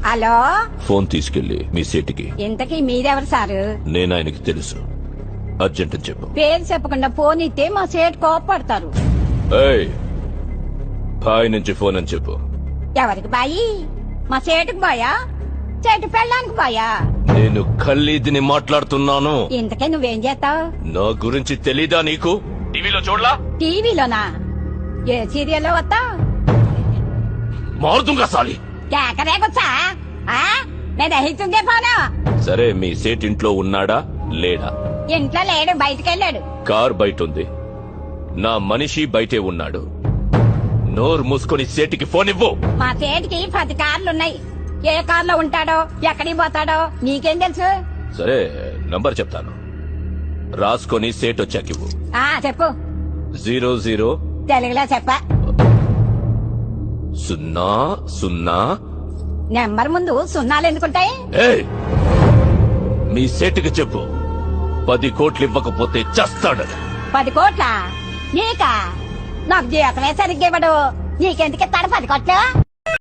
Hello, phone తీసుకెళ్లి మీ సీటుకి. ఇంతకీ మీరెవరు సారు? నేను ఆయనకి తెలుసు. అర్జెంట్ అని చెప్పు. పేరు చెప్పకుండా ఫోన్ ఇస్తే మా సేటు కోపడతారు. ఏయ్, బాయ్ నుంచి ఫోన్ అని చెప్పు. ఎవరికి బాయి? మా సేటుకు బాయా, చెట్టు పెళ్ళానికి బాయా? నేను ఖల్లీదిని మాట్లాడుతున్నాను. ఇంతకే నువ్వేం చేస్తావు? నా గురించి తెలీదా నీకు? టీవీలో చూడలా? టీవీలోనా? ఏ సీరియల్లో వస్తావు? మారుతుంగా సాలి. కేకరేకొచ్చా? నేను దహిస్తుందే ఫోను. సరే, మీ సేట్ ఇంట్లో ఉన్నాడా లేడా? ఇంట్లో లేడు, బయటకెళ్ళాడు. కార్ బయట ఉంది. నా మనిషి బయటే ఉన్నాడు. నోరు మూసుకొని సేటికి ఫోన్ ఇవ్వు. మా సేటికి 10 కార్లున్నాయి. ఏ కార్లో ఉంటాడో, ఎక్కడికి పోతాడో నీకేం తెలుసు? సరే, నంబర్ చెప్తాను, రాసుకొని సేట్ వచ్చాకివ్వు. చెప్పు. 00 తెలుగులో చెప్ప. 00. నెంబర్ ముందు సున్నాలు ఎందుకుంటాయి? ఏయ్, మీ సేటుకి చెప్పు, 10 కోట్లు ఇవ్వకపోతే చస్తాడు. 10 కోట్ల? నీకా? నాకు జీవితమే సరిగ్గా ఇవ్వడు. నీకెందుకు ఇస్తాడు 10 కోట్లు?